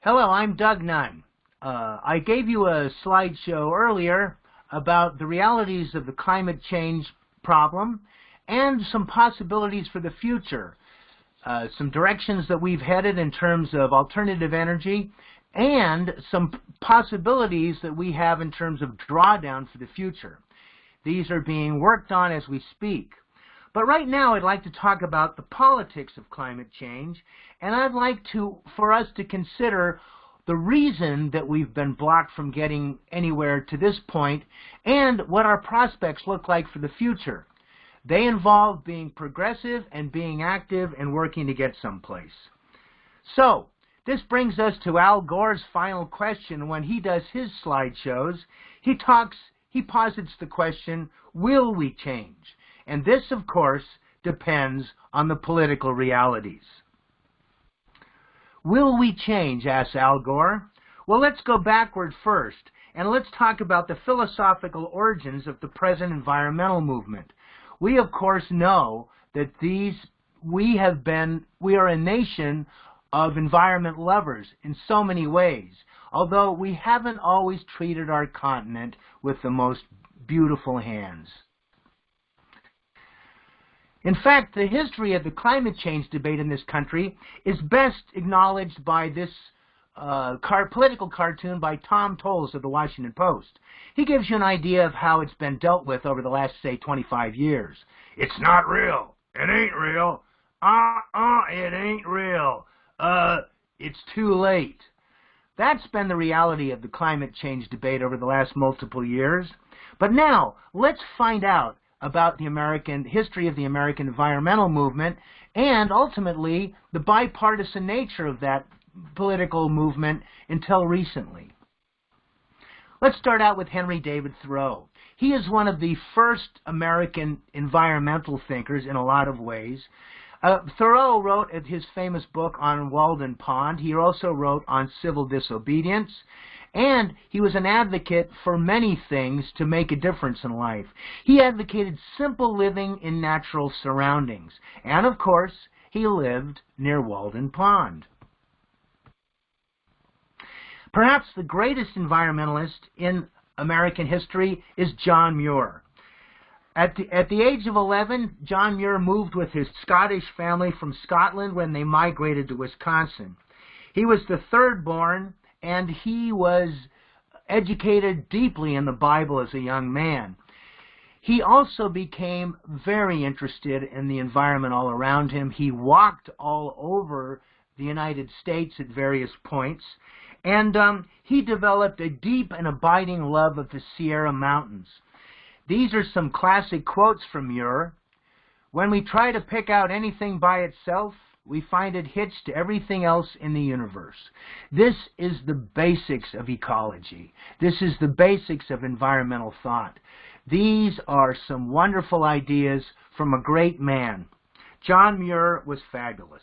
Hello, I'm Doug Nunn. I gave you a slideshow earlier about the realities of the climate change problem and some possibilities for the future, some directions that we've headed in terms of alternative energy, and some possibilities that we have in terms of drawdown for the future. These are being worked on as we speak. But right now I'd like to talk about the politics of climate change, and I'd like for us to consider the reason that we've been blocked from getting anywhere to this point and what our prospects look like for the future. They involve being progressive and being active and working to get someplace. So, this brings us to Al Gore's final question when he does his slideshows. He posits the question, will we change? And this, of course, depends on the political realities. Will we change, asks Al Gore. Well, let's go backward first, and let's talk about the philosophical origins of the present environmental movement. We, of course, know that we are a nation of environment lovers in so many ways, although we haven't always treated our continent with the most beautiful hands. In fact, the history of the climate change debate in this country is best acknowledged by this political cartoon by Tom Tolles of the Washington Post. He gives you an idea of how it's been dealt with over the last, say, 25 years. It's not real. It ain't real. It ain't real. It's too late. That's been the reality of the climate change debate over the last multiple years. But now, let's find out about the history of the American environmental movement and ultimately the bipartisan nature of that political movement until recently. Let's start out with Henry David Thoreau. He is one of the first American environmental thinkers in a lot of ways. Thoreau wrote his famous book on Walden Pond. He also wrote on civil disobedience. And he was an advocate for many things to make a difference in life. He advocated simple living in natural surroundings. And, of course, he lived near Walden Pond. Perhaps the greatest environmentalist in American history is John Muir. At the age of 11, John Muir moved with his Scottish family from Scotland when they migrated to Wisconsin. He was the third born, and he was educated deeply in the Bible as a young man. He also became very interested in the environment all around him. He walked all over the United States at various points, and he developed a deep and abiding love of the Sierra Mountains. These are some classic quotes from Muir. When we try to pick out anything by itself, we find it hitched to everything else in the universe. This is the basics of ecology. This is the basics of environmental thought. These are some wonderful ideas from a great man. John Muir was fabulous.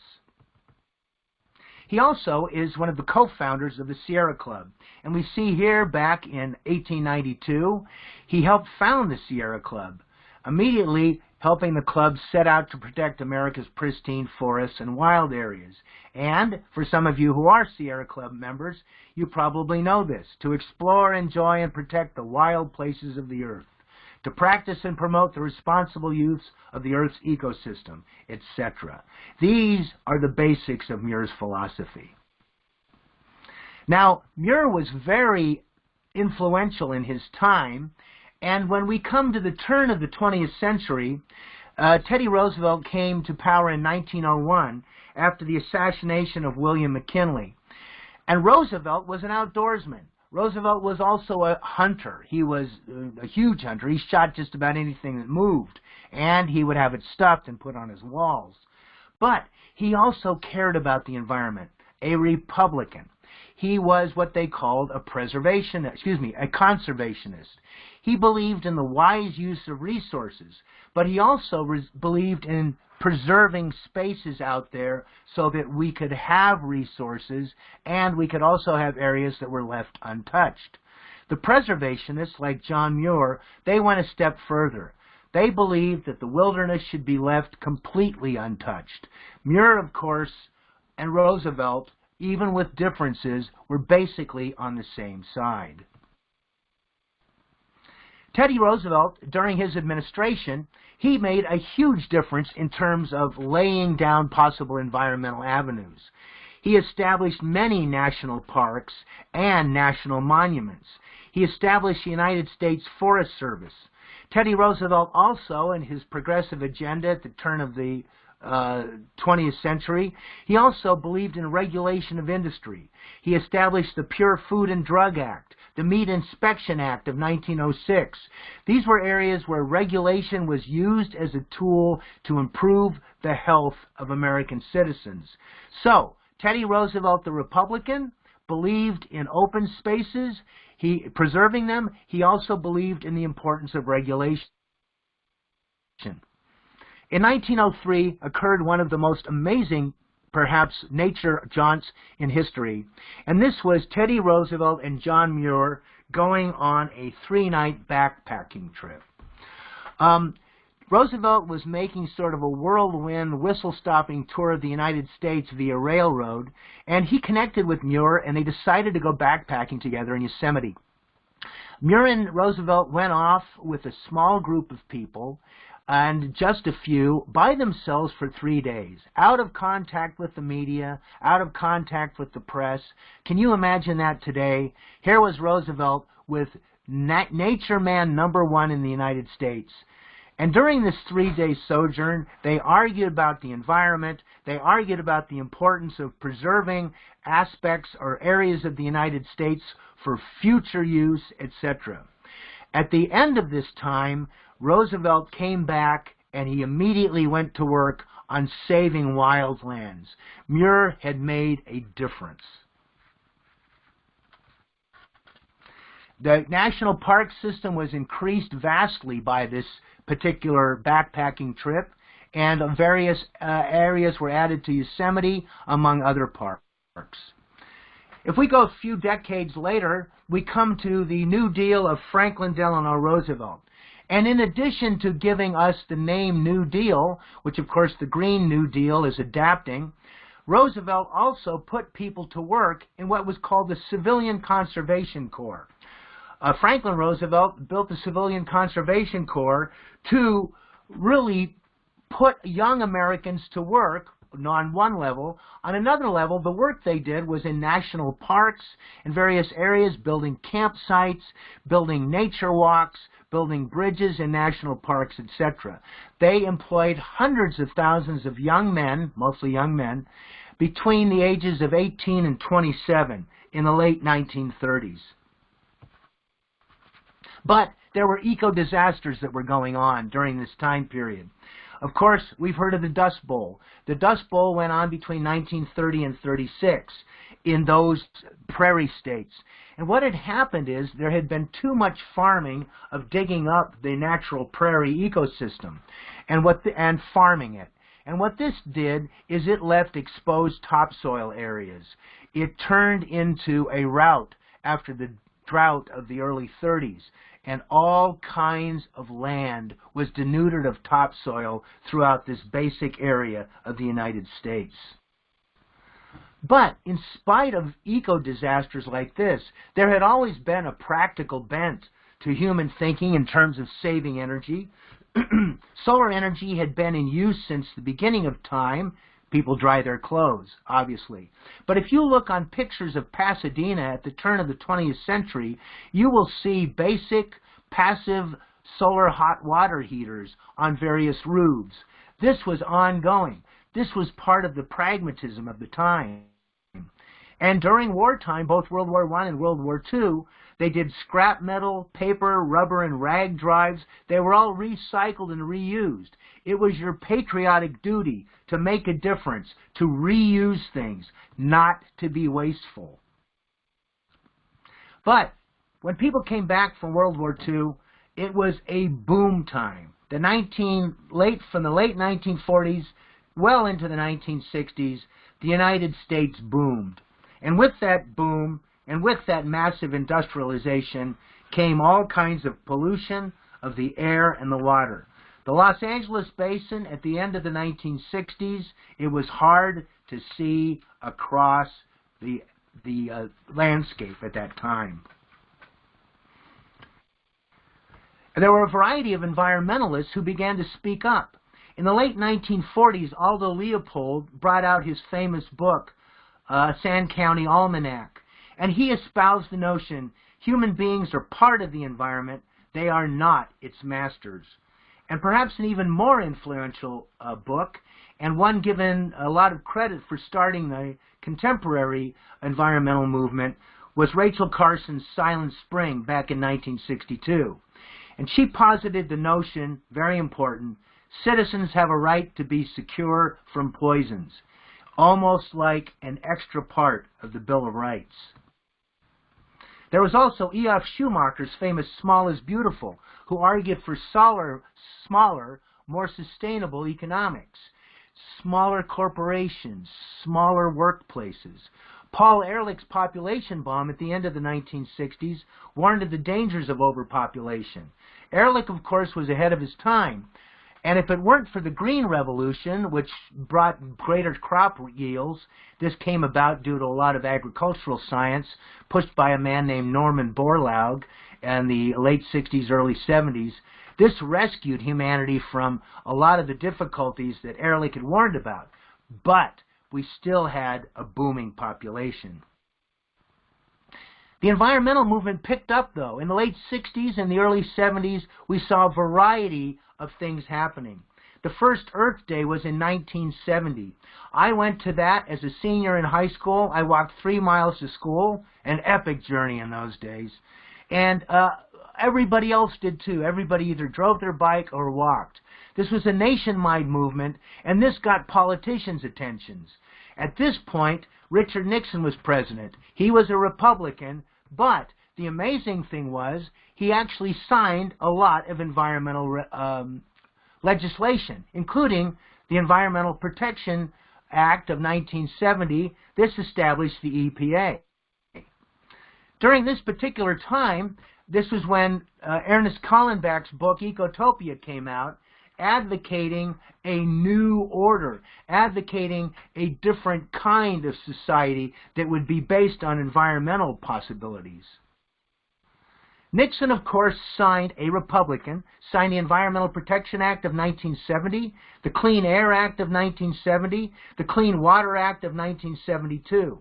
He also is one of the co-founders of the Sierra Club. And we see here back in 1892, he helped found the Sierra Club, immediately helping the club set out to protect America's pristine forests and wild areas. And for some of you who are Sierra Club members, you probably know this: to explore, enjoy, and protect the wild places of the earth, to practice and promote the responsible use of the earth's ecosystem, etc. These are the basics of Muir's philosophy. Now, Muir was very influential in his time, and when we come to the turn of the 20th century, Teddy Roosevelt came to power in 1901 after the assassination of William McKinley. And Roosevelt was an outdoorsman. Roosevelt was also a hunter. He was a huge hunter. He shot just about anything that moved, and he would have it stuffed and put on his walls. But he also cared about the environment, a Republican. He was what they called a conservationist. He believed in the wise use of resources, but he also believed in preserving spaces out there so that we could have resources and we could also have areas that were left untouched. The preservationists, like John Muir, they went a step further. They believed that the wilderness should be left completely untouched. Muir, of course, and Roosevelt even with differences, were basically on the same side. Teddy Roosevelt, during his administration, he made a huge difference in terms of laying down possible environmental avenues. He established many national parks and national monuments. He established the United States Forest Service. Teddy Roosevelt also, in his progressive agenda at the turn of the 20th century, he also believed in regulation of industry. He established the Pure Food and Drug Act, the Meat Inspection Act of 1906. These were areas where regulation was used as a tool to improve the health of American citizens. So, Teddy Roosevelt, the Republican, believed in open spaces, preserving them. He also believed in the importance of regulation. In 1903 occurred one of the most amazing, perhaps, nature jaunts in history, and this was Teddy Roosevelt and John Muir going on a 3-night backpacking trip. Roosevelt was making sort of a whirlwind, whistle-stopping tour of the United States via railroad, and he connected with Muir, and they decided to go backpacking together in Yosemite. Muir and Roosevelt went off with a small group of people, and just a few, by themselves for 3 days, out of contact with the media, out of contact with the press. Can you imagine that today? Here was Roosevelt with nature man #1 in the United States. And during this 3-day sojourn, they argued about the environment, they argued about the importance of preserving aspects or areas of the United States for future use, etc. At the end of this time, Roosevelt came back and he immediately went to work on saving wildlands. Muir had made a difference. The national park system was increased vastly by this particular backpacking trip, and various areas were added to Yosemite, among other parks. If we go a few decades later, we come to the New Deal of Franklin Delano Roosevelt. And in addition to giving us the name New Deal, which of course the Green New Deal is adapting, Roosevelt also put people to work in what was called the Civilian Conservation Corps. Franklin Roosevelt built the Civilian Conservation Corps to really put young Americans to work on one level. On another level, the work they did was in national parks and various areas, building campsites, building nature walks, building bridges in national parks, etc. They employed hundreds of thousands of young men, mostly young men, between the ages of 18 and 27 in the late 1930s. But there were eco-disasters that were going on during this time period. Of course, we've heard of the Dust Bowl. The Dust Bowl went on between 1930 and 36 in those prairie states. And what had happened is there had been too much farming of digging up the natural prairie ecosystem and farming it. And what this did is it left exposed topsoil areas. It turned into a rout after the drought of the early 30s. And all kinds of land was denuded of topsoil throughout this basic area of the United States. But in spite of eco-disasters like this, there had always been a practical bent to human thinking in terms of saving energy. Solar energy had been in use since the beginning of time. People dry their clothes, obviously. But if you look on pictures of Pasadena at the turn of the 20th century, you will see basic, passive solar hot water heaters on various roofs. This was ongoing. This was part of the pragmatism of the time. And during wartime, both World War I and World War II, they did scrap metal, paper, rubber, and rag drives. They were all recycled and reused. It was your patriotic duty to make a difference, to reuse things, not to be wasteful. But when people came back from World War II, it was a boom time. From the late 1940s well into the 1960s, the United States boomed. And with that boom, and with that massive industrialization, came all kinds of pollution of the air and the water. The Los Angeles basin, at the end of the 1960s, it was hard to see across the landscape at that time. There were a variety of environmentalists who began to speak up. In the late 1940s, Aldo Leopold brought out his famous book, Sand County Almanac, and he espoused the notion human beings are part of the environment, they are not its masters. And perhaps an even more influential book, and one given a lot of credit for starting the contemporary environmental movement, was Rachel Carson's Silent Spring back in 1962. And she posited the notion, very important, citizens have a right to be secure from poisons, almost like an extra part of the Bill of Rights. There was also E.F. Schumacher's famous Small is Beautiful, who argued for smaller, more sustainable economics, smaller corporations, smaller workplaces. Paul Ehrlich's population bomb at the end of the 1960s warned of the dangers of overpopulation. Ehrlich, of course, was ahead of his time. And if it weren't for the Green Revolution, which brought greater crop yields, this came about due to a lot of agricultural science pushed by a man named Norman Borlaug in the late 60s, early 70s. This rescued humanity from a lot of the difficulties that Ehrlich had warned about. But we still had a booming population. The environmental movement picked up, though. In the late 60s and the early 70s, we saw a variety of things happening. The first Earth Day was in 1970. I went to that as a senior in high school. I walked 3 miles to school, an epic journey in those days. And everybody else did too. Everybody either drove their bike or walked. This was a nationwide movement, and this got politicians' attentions. At this point, Richard Nixon was president. He was a Republican, but the amazing thing was he actually signed a lot of environmental legislation, including the Environmental Protection Act of 1970. This established the EPA. During this particular time, this was when Ernest Callenbach's book Ecotopia came out, advocating a new order, advocating a different kind of society that would be based on environmental possibilities. Nixon, of course, a Republican, signed the Environmental Protection Act of 1970, the Clean Air Act of 1970, the Clean Water Act of 1972.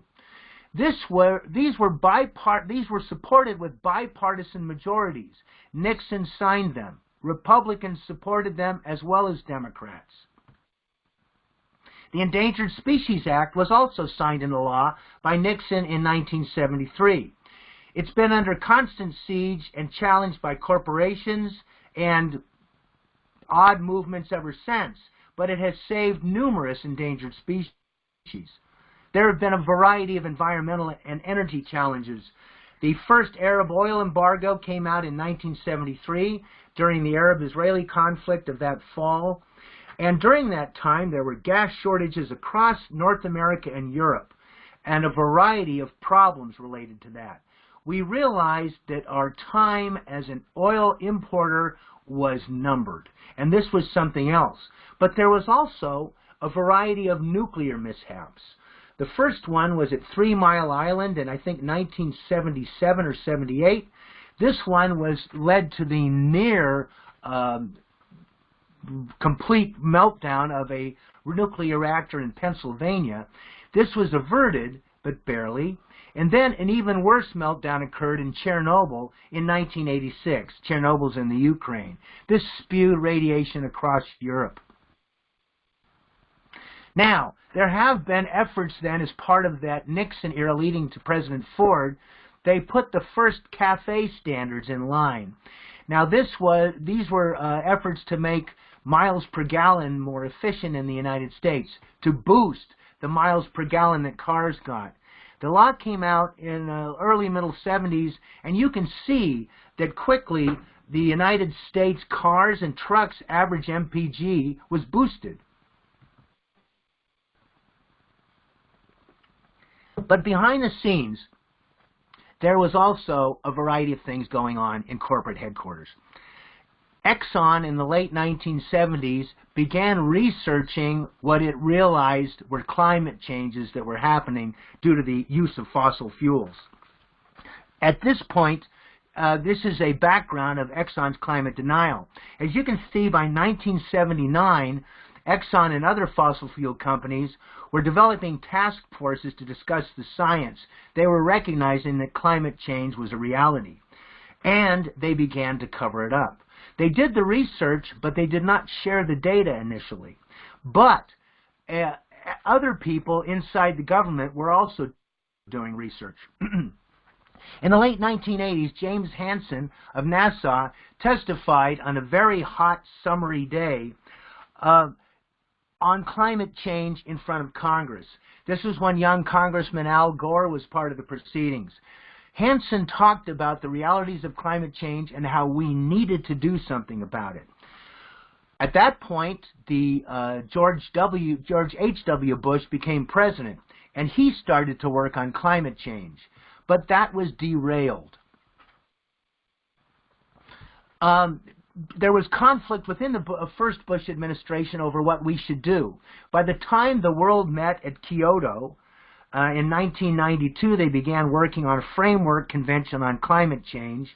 These were supported with bipartisan majorities. Nixon signed them. Republicans supported them as well as Democrats. The Endangered Species Act was also signed into law by Nixon in 1973. It's been under constant siege and challenged by corporations and odd movements ever since, but it has saved numerous endangered species. There have been a variety of environmental and energy challenges. The first Arab oil embargo came out in 1973 during the Arab-Israeli conflict of that fall. And during that time, there were gas shortages across North America and Europe, and a variety of problems related to that. We realized that our time as an oil importer was numbered, and this was something else. But there was also a variety of nuclear mishaps. The first one was at 3 Mile Island in, I think, 1977 or 78. This one led to the near complete meltdown of a nuclear reactor in Pennsylvania. This was averted, but barely. And then an even worse meltdown occurred in Chernobyl in 1986. Chernobyl's in the Ukraine. This spewed radiation across Europe. Now, there have been efforts then as part of that Nixon era leading to President Ford. They put the first CAFE standards in line. Now, these were efforts to make miles per gallon more efficient in the United States, to boost the miles per gallon that cars got. The law came out in the early middle 70s, and you can see that quickly the United States cars and trucks average MPG was boosted. But behind the scenes, there was also a variety of things going on in corporate headquarters. Exxon in the late 1970s began researching what it realized were climate changes that were happening due to the use of fossil fuels. At this point, this is a background of Exxon's climate denial. As you can see, by 1979, Exxon and other fossil fuel companies were developing task forces to discuss the science. They were recognizing that climate change was a reality, and they began to cover it up. They did the research, but they did not share the data initially. But other people inside the government were also doing research. In the late 1980s, James Hansen of NASA testified on a very hot, summery day on climate change in front of Congress. This was when young Congressman Al Gore was part of the proceedings. Hansen talked about the realities of climate change and how we needed to do something about it. At that point, George H.W. Bush became president, and he started to work on climate change. But that was derailed. There was conflict within the first Bush administration over what we should do. By the time the world met at Kyoto in 1992, they began working on a framework convention on climate change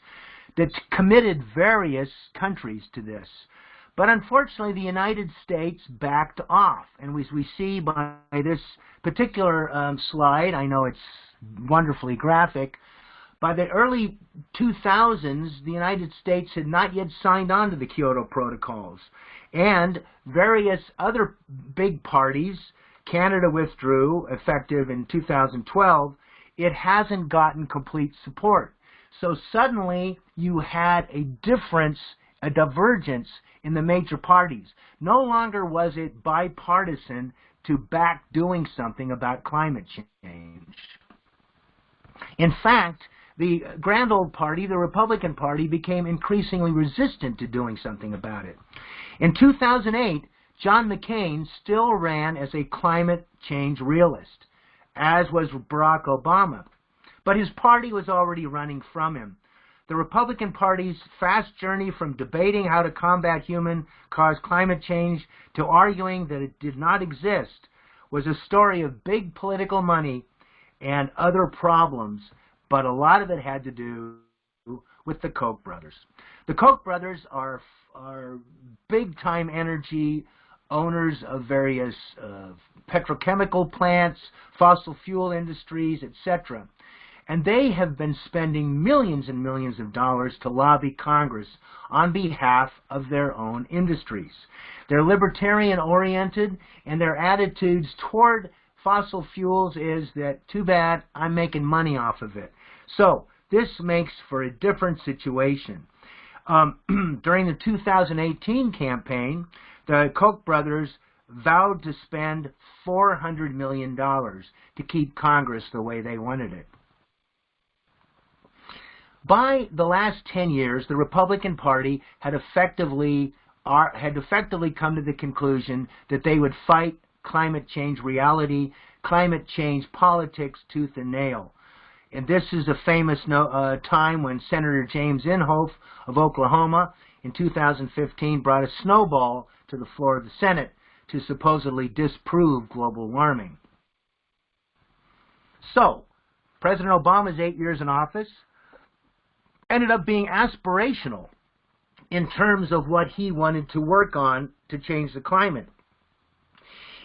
that committed various countries to this. But unfortunately, the United States backed off. And as we see by this particular slide, I know it's wonderfully graphic, by the early 2000s, the United States had not yet signed on to the Kyoto Protocols. And various other big parties, Canada withdrew, effective in 2012, it hasn't gotten complete support. So suddenly you had a difference, a divergence in the major parties. No longer was it bipartisan to back doing something about climate change. In fact, the grand old party, the Republican Party, became increasingly resistant to doing something about it. In 2008, John McCain still ran as a climate change realist, as was Barack Obama. But his party was already running from him. The Republican Party's fast journey from debating how to combat human-caused climate change to arguing that it did not exist was a story of big political money and other problems, but a lot of it had to do with the Koch brothers. The Koch brothers are big-time energy owners of various petrochemical plants, fossil fuel industries, etc. And they have been spending millions and millions of dollars to lobby Congress on behalf of their own industries. They're libertarian-oriented, and their attitudes toward fossil fuels is that, too bad, I'm making money off of it. So this makes for a different situation. During the 2018 campaign, the Koch brothers vowed to spend $400 million to keep Congress the way they wanted it. By the last 10 years, the Republican Party had effectively come to the conclusion that they would fight climate change reality, climate change politics tooth and nail. And this is a famous time when Senator James Inhofe of Oklahoma in 2015 brought a snowball to the floor of the Senate to supposedly disprove global warming. So, President Obama's 8 years in office ended up being aspirational in terms of what he wanted to work on to change the climate.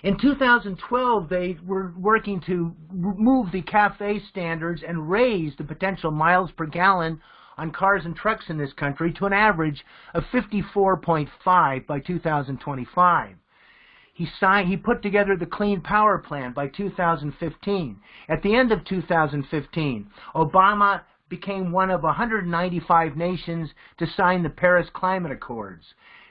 In 2012, they were working to move the CAFE standards and raise the potential miles per gallon on cars and trucks in this country to an average of 54.5 by 2025. He put together the Clean Power Plan by 2015. At the end of 2015, Obama became one of 195 nations to sign the Paris Climate Accords.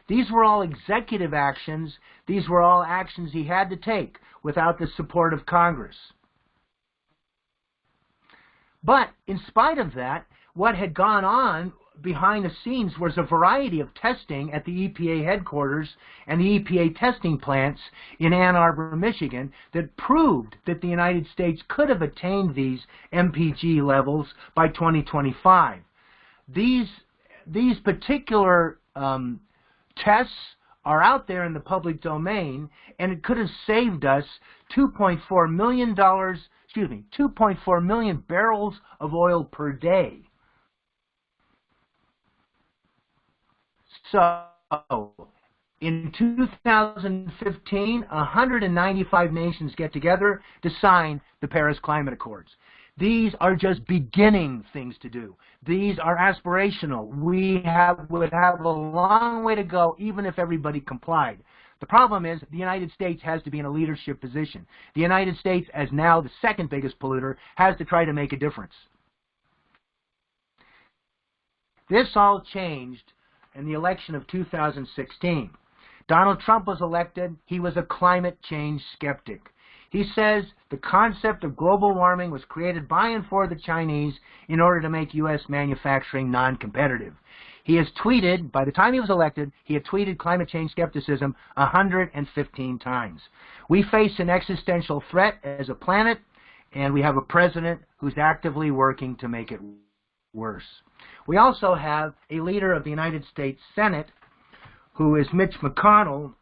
These were all executive actions. These were all actions he had to take without the support of Congress. But in spite of that, what had gone on behind the scenes was a variety of testing at the EPA headquarters and the EPA testing plants in Ann Arbor, Michigan, that proved that the United States could have attained these MPG levels by 2025. These particular tests are out there in the public domain, and it could have saved us $2.4 million, 2.4 million barrels of oil per day. So, in 2015, 195 nations get together to sign the Paris Climate Accords. These are just beginning things to do. These are aspirational. We would have a long way to go even if everybody complied. The problem is the United States has to be in a leadership position. The United States, as now the second biggest polluter, has to try to make a difference. This all changed in the election of 2016. Donald Trump was elected. He was a climate change skeptic. He says the concept of global warming was created by and for the Chinese in order to make U.S. manufacturing non-competitive. He has tweeted, by the time he was elected, he had tweeted climate change skepticism 115 times. We face an existential threat as a planet, and we have a president who's actively working to make it worse. We also have a leader of the United States Senate, who is Mitch McConnell,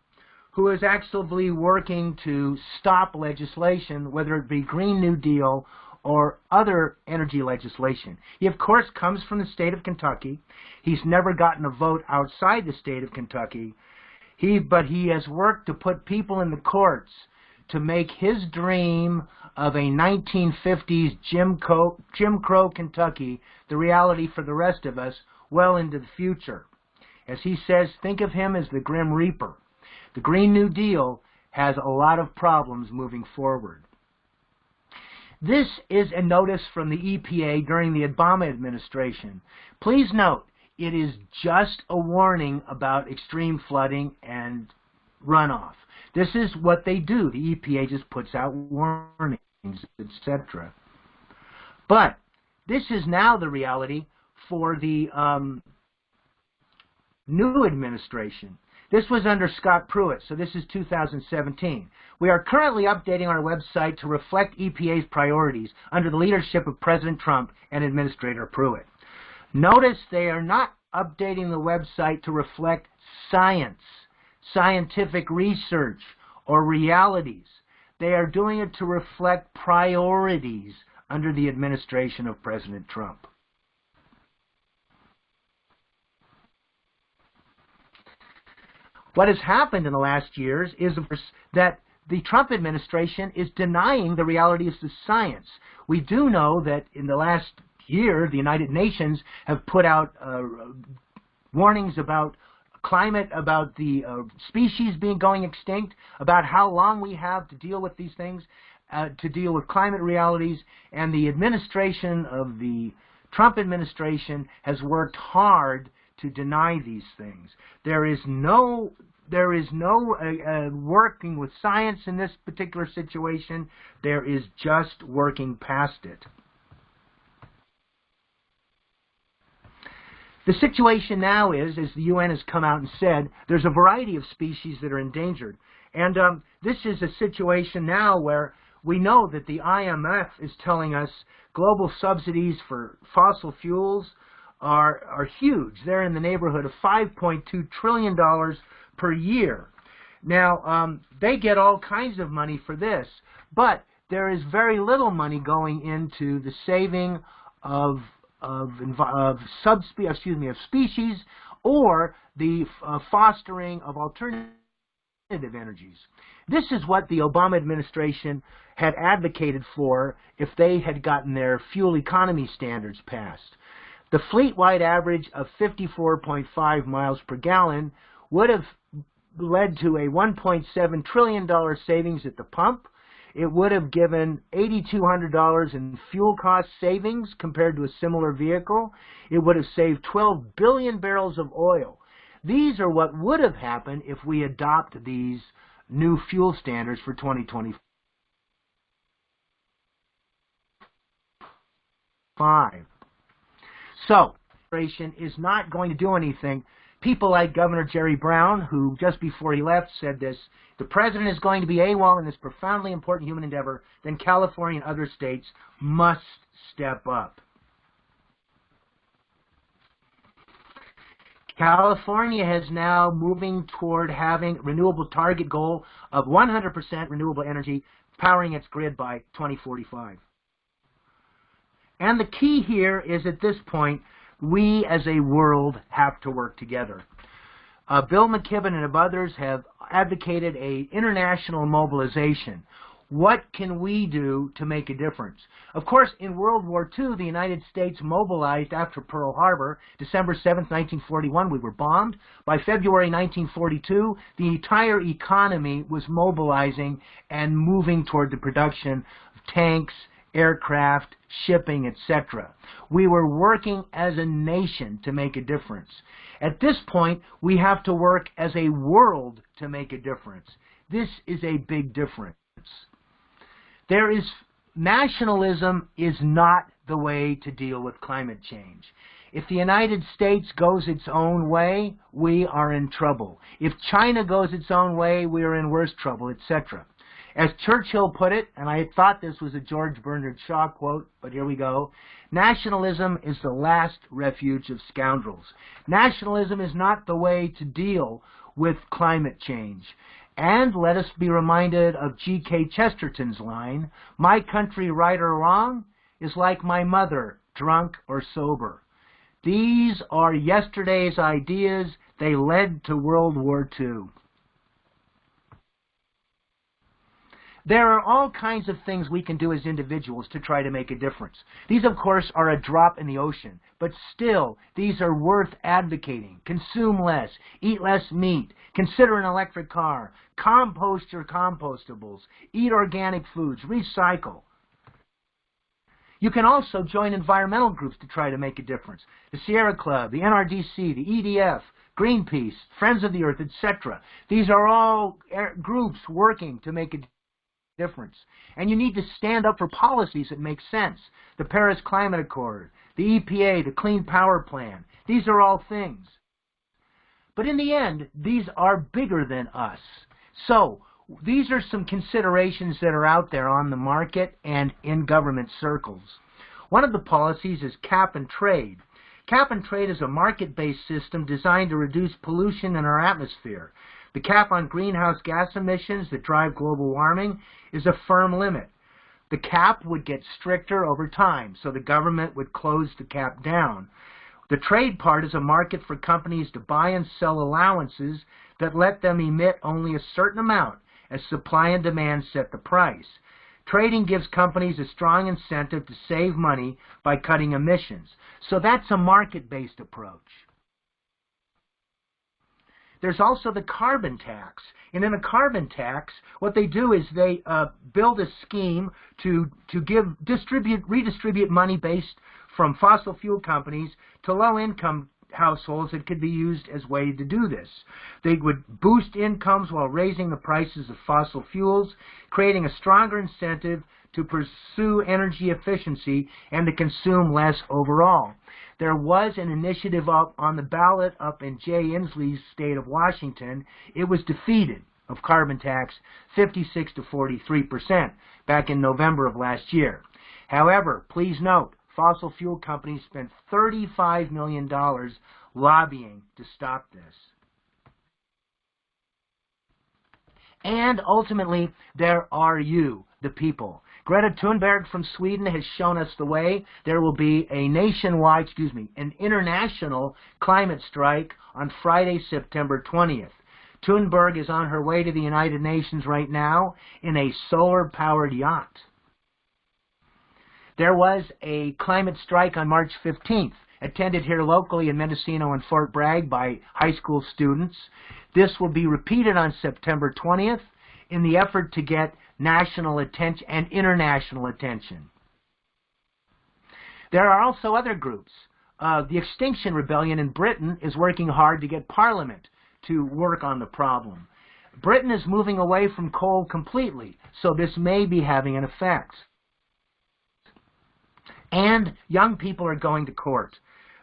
who is actively working to stop legislation, whether it be Green New Deal or other energy legislation. He, of course, comes from the state of Kentucky. He's never gotten a vote outside the state of Kentucky. But he has worked to put people in the courts to make his dream of a 1950s Jim Crow Kentucky the reality for the rest of us well into the future. As he says, think of him as the Grim Reaper. The Green New Deal has a lot of problems moving forward. This is a notice from the EPA during the Obama administration. Please note, it is just a warning about extreme flooding and runoff. This is what they do. The EPA just puts out warnings, etc. But this is now the reality for the new administration. This was under Scott Pruitt, so this is 2017. We are currently updating our website to reflect EPA's priorities under the leadership of President Trump and Administrator Pruitt. Notice they are not updating the website to reflect science, scientific research, or realities. They are doing it to reflect priorities under the administration of President Trump. What has happened in the last years is, of course, that the Trump administration is denying the realities of science. We do know that in the last year, the United Nations have put out warnings about climate, about the species going extinct, about how long we have to deal with these things, to deal with climate realities, and the administration of the Trump administration has worked hard to deny these things. There is no working with science in this particular situation. There is just working past it. The situation now is, as the UN has come out and said, there's a variety of species that are endangered. And this is a situation now where we know that the IMF is telling us global subsidies for fossil fuels are huge. They're in the neighborhood of $5.2 trillion per year. Now, they get all kinds of money for this, but there is very little money going into the saving of species or the fostering of alternative energies. This is what the Obama administration had advocated for if they had gotten their fuel economy standards passed. The fleet-wide average of 54.5 miles per gallon would have led to a $1.7 trillion savings at the pump. It would have given $8,200 in fuel cost savings compared to a similar vehicle. It would have saved 12 billion barrels of oil. These are what would have happened if we adopt these new fuel standards for 2025. So, the administration is not going to do anything. People like Governor Jerry Brown, who just before he left said this, the president is going to be AWOL in this profoundly important human endeavor, then California and other states must step up. California has now moving toward having renewable target goal of 100% renewable energy powering its grid by 2045. And the key here is at this point, we as a world have to work together. Bill McKibben and others have advocated an international mobilization. What can we do to make a difference? Of course, in World War II, the United States mobilized after Pearl Harbor. December 7th, 1941, we were bombed. By February 1942, the entire economy was mobilizing and moving toward the production of tanks, aircraft, shipping, etc. We were working as a nation to make a difference. At this point, we have to work as a world to make a difference. This is a big difference. Nationalism is not the way to deal with climate change. If the United States goes its own way, we are in trouble. If China goes its own way, we are in worse trouble, etc. As Churchill put it, and I thought this was a George Bernard Shaw quote, but here we go, nationalism is the last refuge of scoundrels. Nationalism is not the way to deal with climate change. And let us be reminded of G.K. Chesterton's line, "My country, right or wrong, is like my mother, drunk or sober." These are yesterday's ideas. They led to World War II. There are all kinds of things we can do as individuals to try to make a difference. These, of course, are a drop in the ocean, but still, these are worth advocating. Consume less, eat less meat, consider an electric car, compost your compostables, eat organic foods, recycle. You can also join environmental groups to try to make a difference. The Sierra Club, the NRDC, the EDF, Greenpeace, Friends of the Earth, etc. These are all groups working to make a difference. And you need to stand up for policies that make sense. The Paris Climate Accord, the EPA, the Clean Power Plan. These are all things. But in the end, these are bigger than us. So, these are some considerations that are out there on the market and in government circles. One of the policies is cap and trade. Cap and trade is a market-based system designed to reduce pollution in our atmosphere. The cap on greenhouse gas emissions that drive global warming is a firm limit. The cap would get stricter over time, so the government would close the cap down. The trade part is a market for companies to buy and sell allowances that let them emit only a certain amount as supply and demand set the price. Trading gives companies a strong incentive to save money by cutting emissions. So that's a market-based approach. There's also the carbon tax. And in a carbon tax, what they do is they build a scheme to redistribute money based from fossil fuel companies to low-income households that could be used as a way to do this. They would boost incomes while raising the prices of fossil fuels, creating a stronger incentive to pursue energy efficiency and to consume less overall. There was an initiative up on the ballot up in Jay Inslee's state of Washington. It was defeated, of carbon tax, 56 to 43% back in November of last year. However, please note, fossil fuel companies spent $35 million lobbying to stop this. And ultimately, there are you, the people. Greta Thunberg from Sweden has shown us the way. There will be a an international climate strike on Friday, September 20th. Thunberg is on her way to the United Nations right now in a solar-powered yacht. There was a climate strike on March 15th, attended here locally in Mendocino and Fort Bragg by high school students. This will be repeated on September 20th in the effort to get national attention and international attention. There are also other groups. The Extinction Rebellion in Britain is working hard to get Parliament to work on the problem. Britain is moving away from coal completely, so this may be having an effect. And young people are going to court.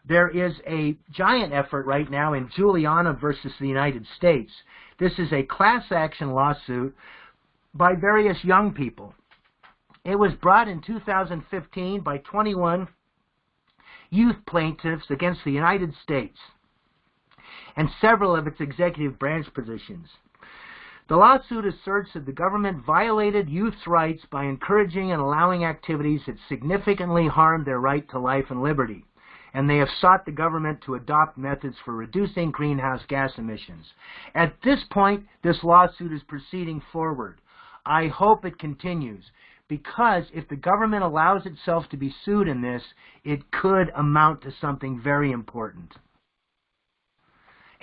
There is a giant effort right now in Juliana versus the United States. This is a class action lawsuit by various young people. It was brought in 2015 by 21 youth plaintiffs against the United States. and several of its executive branch positions. The lawsuit asserts that the government violated youth's rights by encouraging and allowing activities that significantly harmed their right to life and liberty, and they have sought the government to adopt methods for reducing greenhouse gas emissions. At this point, this lawsuit is proceeding forward. I hope it continues, because if the government allows itself to be sued in this, it could amount to something very important.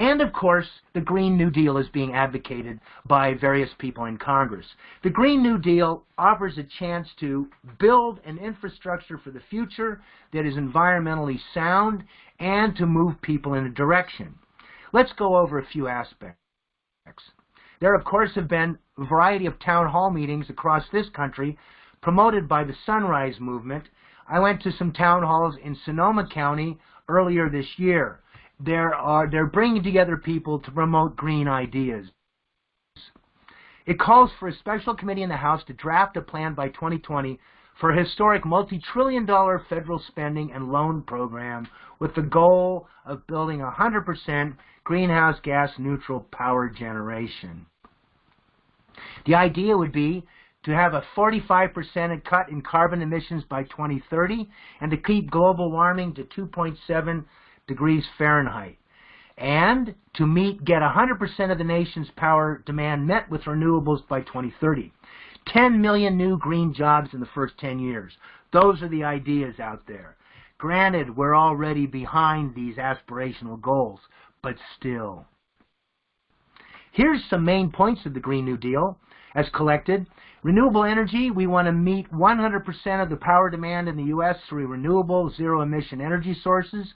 And, of course, the Green New Deal is being advocated by various people in Congress. The Green New Deal offers a chance to build an infrastructure for the future that is environmentally sound and to move people in a direction. Let's go over a few aspects. There, of course, have been a variety of town hall meetings across this country promoted by the Sunrise Movement. I went to some town halls in Sonoma County earlier this year. They're bringing together people to promote green ideas. It calls for a special committee in the House to draft a plan by 2020 for a historic multi-trillion-dollar federal spending and loan program with the goal of building 100% greenhouse gas neutral power generation. The idea would be to have a 45% cut in carbon emissions by 2030 and to keep global warming to 2.7 degrees Fahrenheit, and to get 100% of the nation's power demand met with renewables by 2030. 10 million new green jobs in the first 10 years. Those are the ideas out there. Granted, we're already behind these aspirational goals, but still. Here's some main points of the Green New Deal as collected. Renewable energy, we want to meet 100% of the power demand in the U.S. through renewable, zero-emission energy sources.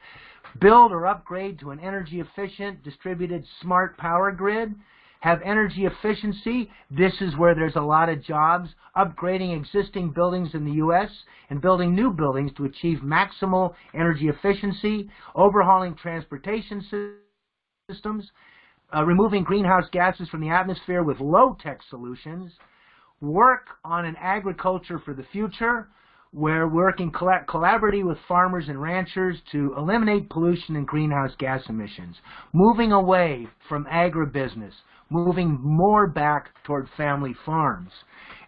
Build or upgrade to an energy-efficient, distributed, smart power grid. Have energy efficiency. This is where there's a lot of jobs. Upgrading existing buildings in the U.S. and building new buildings to achieve maximal energy efficiency. Overhauling transportation systems. Removing greenhouse gases from the atmosphere with low-tech solutions. Work on an agriculture for the future. We're working collaboratively with farmers and ranchers to eliminate pollution and greenhouse gas emissions, moving away from agribusiness, moving more back toward family farms.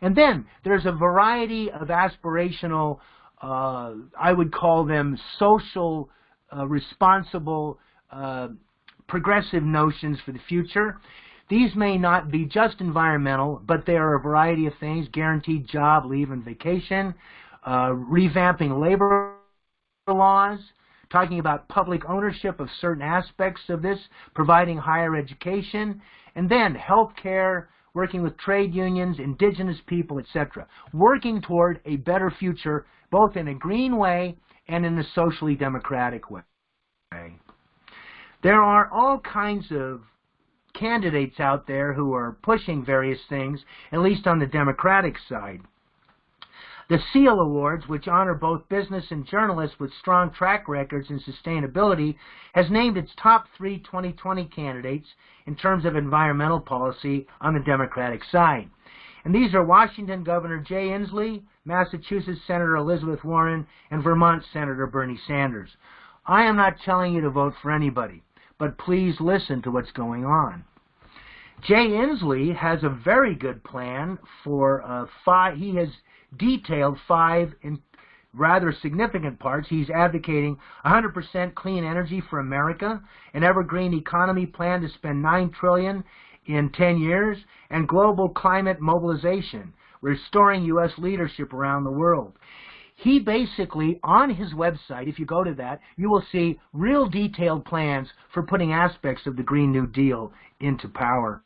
And then there's a variety of aspirational, I would call them social, responsible, progressive notions for the future. These may not be just environmental, but they are a variety of things: guaranteed job, leave, and vacation, revamping labor laws, talking about public ownership of certain aspects of this, providing higher education, and then health care, working with trade unions, indigenous people, etc. Working toward a better future, both in a green way and in a socially democratic way. There are all kinds of candidates out there who are pushing various things, at least on the Democratic side. The SEAL Awards, which honor both business and journalists with strong track records in sustainability, has named its top 3 2020 candidates in terms of environmental policy on the Democratic side. And these are Washington Governor Jay Inslee, Massachusetts Senator Elizabeth Warren, and Vermont Senator Bernie Sanders. I am not telling you to vote for anybody, but please listen to what's going on. Jay Inslee has a very good plan for he has detailed 5 in rather significant parts. He's advocating 100% clean energy for America, an evergreen economy plan to spend $9 trillion in 10 years, and global climate mobilization, restoring U.S. leadership around the world. He basically, on his website, if you go to that, you will see real detailed plans for putting aspects of the Green New Deal into power.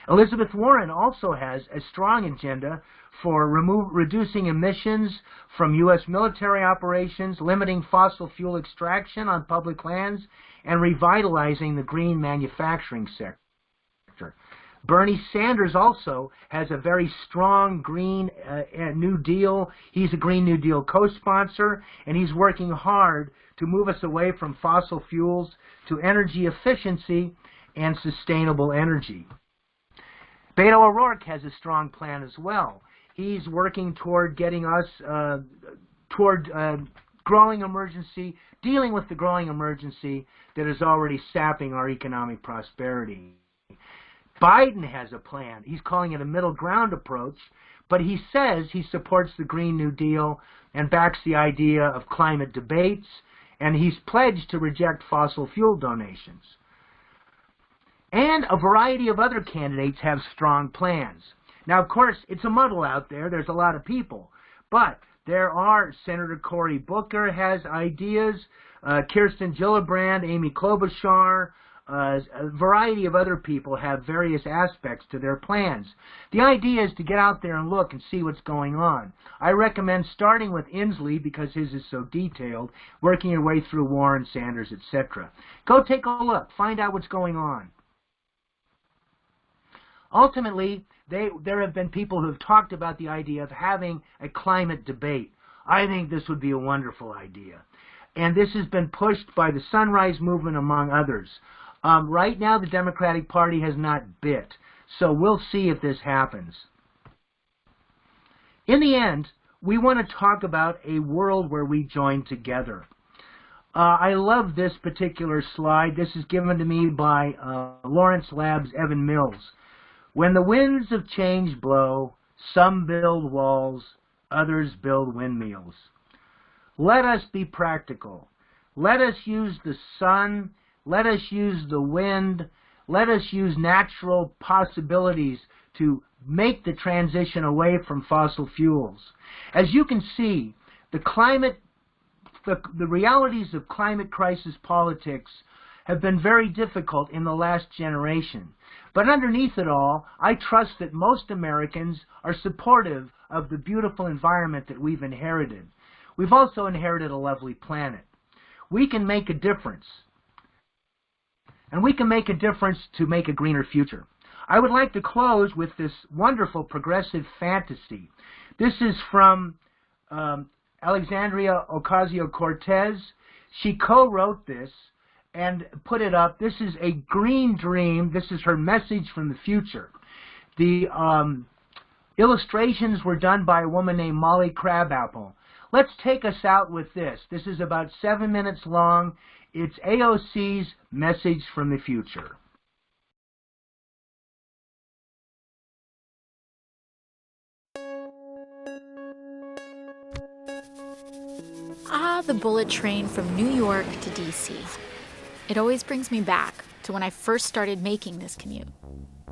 Elizabeth Warren also has a strong agenda for reducing emissions from U.S. military operations, limiting fossil fuel extraction on public lands, and revitalizing the green manufacturing sector. Bernie Sanders also has a very strong Green New Deal. He's a Green New Deal co-sponsor, and he's working hard to move us away from fossil fuels to energy efficiency and sustainable energy. Beto O'Rourke has a strong plan as well. He's working toward getting us growing emergency, dealing with the growing emergency that is already sapping our economic prosperity. Biden has a plan. He's calling it a middle ground approach, but he says he supports the Green New Deal and backs the idea of climate debates, and he's pledged to reject fossil fuel donations. And a variety of other candidates have strong plans. Now, of course, it's a muddle out there. There's a lot of people. But there are, Senator Cory Booker has ideas, Kirsten Gillibrand, Amy Klobuchar, a variety of other people have various aspects to their plans. The idea is to get out there and look and see what's going on. I recommend starting with Inslee because his is so detailed, working your way through Warren, Sanders, etc. Go take a look. Find out what's going on. Ultimately, there have been people who have talked about the idea of having a climate debate. I think this would be a wonderful idea. And this has been pushed by the Sunrise Movement, among others. Right now, the Democratic Party has not bit, so we'll see if this happens. In the end, we want to talk about a world where we join together. I love this particular slide. This is given to me by Lawrence Lab's Evan Mills. When the winds of change blow, some build walls, others build windmills. Let us be practical. Let us use the sun. Let us use the wind. Let us use natural possibilities to make the transition away from fossil fuels. As you can see, the realities of climate crisis politics have been very difficult in the last generation. But underneath it all, I trust that most Americans are supportive of the beautiful environment that we've inherited. We've also inherited a lovely planet. We can make a difference. And we can make a difference to make a greener future. I would like to close with this wonderful progressive fantasy. This is from Alexandria Ocasio-Cortez. She co-wrote this and put it up. This is a green dream. This is her message from the future. The illustrations were done by a woman named Molly Crabapple. Let's take us out with this. This is about 7 minutes long. It's AOC's message from the future. The bullet train from New York to D.C. It always brings me back to when I first started making this commute.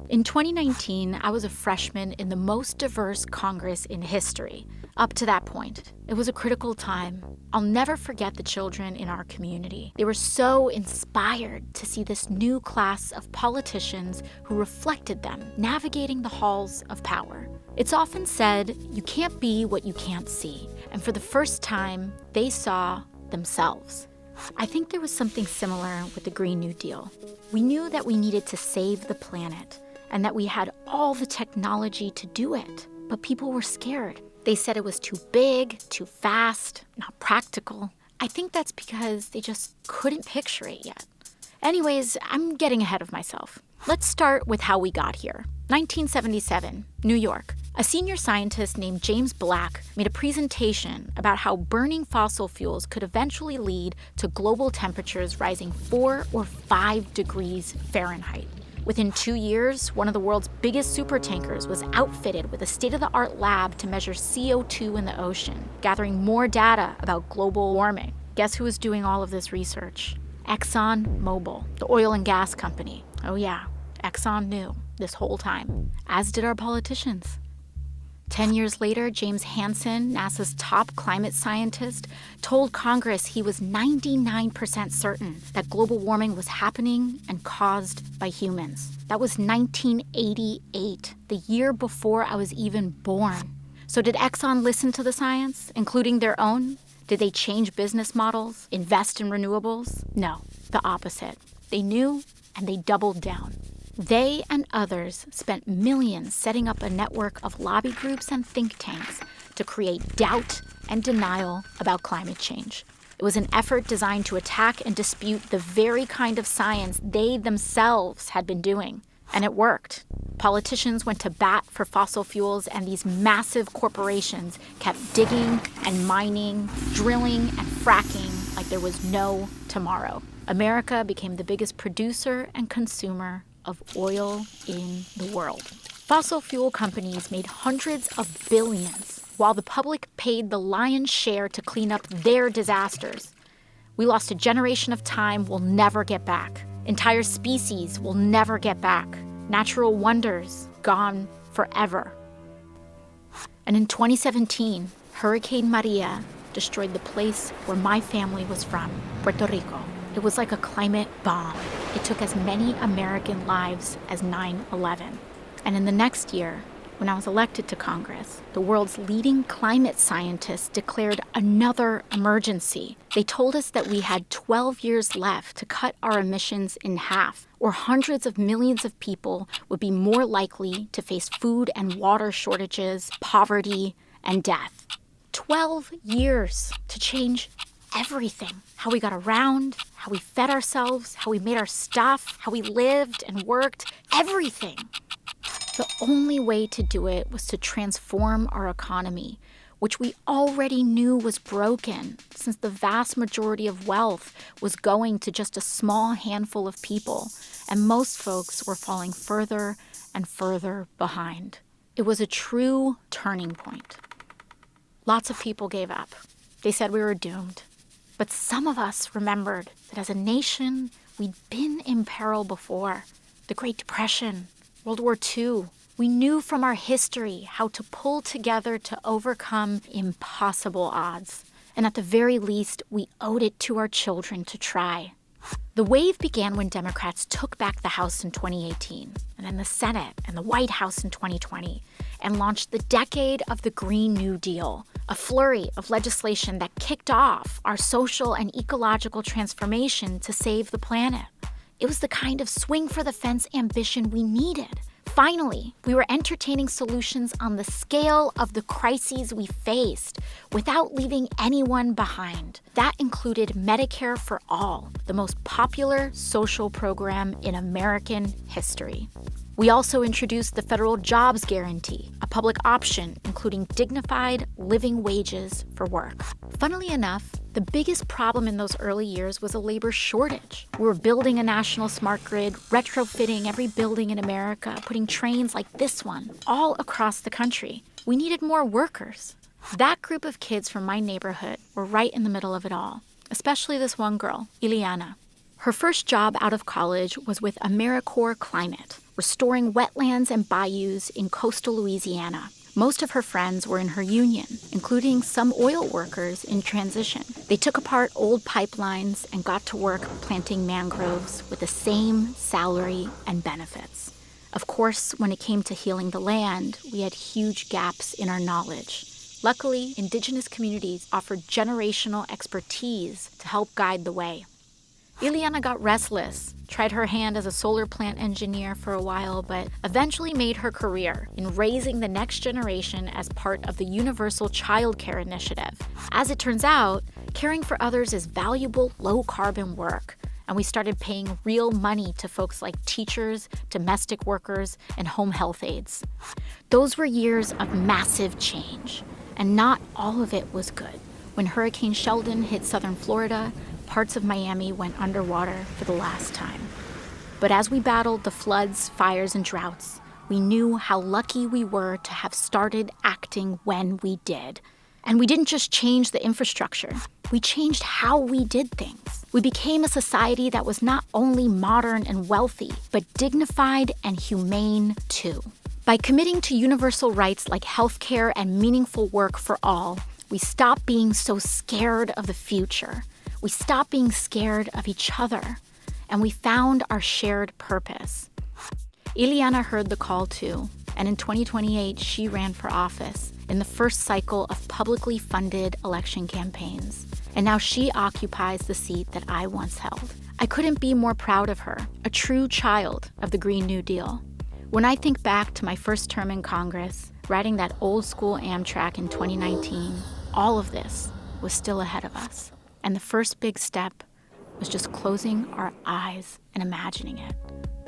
In 2019, I was a freshman in the most diverse Congress in history. Up to that point, it was a critical time. I'll never forget the children in our community. They were so inspired to see this new class of politicians who reflected them, navigating the halls of power. It's often said, you can't be what you can't see. And for the first time, they saw themselves. I think there was something similar with the Green New Deal. We knew that we needed to save the planet and that we had all the technology to do it, but people were scared. They said it was too big, too fast, not practical. I think that's because they just couldn't picture it yet. Anyways, I'm getting ahead of myself. Let's start with how we got here. 1977, New York. A senior scientist named James Black made a presentation about how burning fossil fuels could eventually lead to global temperatures rising 4 or 5 degrees Fahrenheit. Within 2 years, one of the world's biggest supertankers was outfitted with a state-of-the-art lab to measure CO2 in the ocean, gathering more data about global warming. Guess who was doing all of this research? ExxonMobil, the oil and gas company. Oh yeah, Exxon knew this whole time, as did our politicians. 10 years later, James Hansen, NASA's top climate scientist, told Congress he was 99% certain that global warming was happening and caused by humans. That was 1988, the year before I was even born. So did Exxon listen to the science, including their own? Did they change business models, invest in renewables? No, the opposite. They knew and they doubled down. They and others spent millions setting up a network of lobby groups and think tanks to create doubt and denial about climate change. It was an effort designed to attack and dispute the very kind of science they themselves had been doing. And it worked. Politicians went to bat for fossil fuels, and these massive corporations kept digging and mining, drilling and fracking like there was no tomorrow. America became the biggest producer and consumer of oil in the world. Fossil fuel companies made hundreds of billions, while the public paid the lion's share to clean up their disasters. We lost a generation of time we'll never get back. Entire species will never get back. Natural wonders gone forever. And in 2017, Hurricane Maria destroyed the place where my family was from, Puerto Rico. It was like a climate bomb. It took as many American lives as 9/11. And in the next year, when I was elected to Congress, the world's leading climate scientists declared another emergency. They told us that we had 12 years left to cut our emissions in half, or hundreds of millions of people would be more likely to face food and water shortages, poverty, and death. 12 years to change everything. How we got around, how we fed ourselves, how we made our stuff, how we lived and worked, everything. The only way to do it was to transform our economy, which we already knew was broken, since the vast majority of wealth was going to just a small handful of people, and most folks were falling further and further behind. It was a true turning point. Lots of people gave up. They said we were doomed. But some of us remembered that as a nation, we'd been in peril before. The Great Depression, World War II. We knew from our history how to pull together to overcome impossible odds. And at the very least, we owed it to our children to try. The wave began when Democrats took back the House in 2018, and then the Senate and the White House in 2020, and launched the decade of the Green New Deal, a flurry of legislation that kicked off our social and ecological transformation to save the planet. It was the kind of swing-for-the-fence ambition we needed. Finally, we were entertaining solutions on the scale of the crises we faced without leaving anyone behind. That included Medicare for All, the most popular social program in American history. We also introduced the federal jobs guarantee, a public option including dignified living wages for work. Funnily enough, the biggest problem in those early years was a labor shortage. We were building a national smart grid, retrofitting every building in America, putting trains like this one all across the country. We needed more workers. That group of kids from my neighborhood were right in the middle of it all, especially this one girl, Ileana. Her first job out of college was with AmeriCorps Climate, restoring wetlands and bayous in coastal Louisiana. Most of her friends were in her union, including some oil workers in transition. They took apart old pipelines and got to work planting mangroves with the same salary and benefits. Of course, when it came to healing the land, we had huge gaps in our knowledge. Luckily, indigenous communities offered generational expertise to help guide the way. Ileana got restless, tried her hand as a solar plant engineer for a while, but eventually made her career in raising the next generation as part of the Universal Child Care Initiative. As it turns out, caring for others is valuable, low-carbon work, and we started paying real money to folks like teachers, domestic workers, and home health aides. Those were years of massive change, and not all of it was good. When Hurricane Sheldon hit southern Florida, parts of Miami went underwater for the last time. But as we battled the floods, fires, and droughts, we knew how lucky we were to have started acting when we did. And we didn't just change the infrastructure, we changed how we did things. We became a society that was not only modern and wealthy, but dignified and humane too. By committing to universal rights like healthcare and meaningful work for all, we stopped being so scared of the future. We stopped being scared of each other, and we found our shared purpose. Ileana heard the call too, and in 2028, she ran for office in the first cycle of publicly funded election campaigns. And now she occupies the seat that I once held. I couldn't be more proud of her, a true child of the Green New Deal. When I think back to my first term in Congress, riding that old school Amtrak in 2019, all of this was still ahead of us. And the first big step was just closing our eyes and imagining it.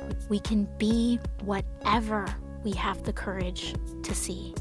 We we can be whatever we have the courage to see.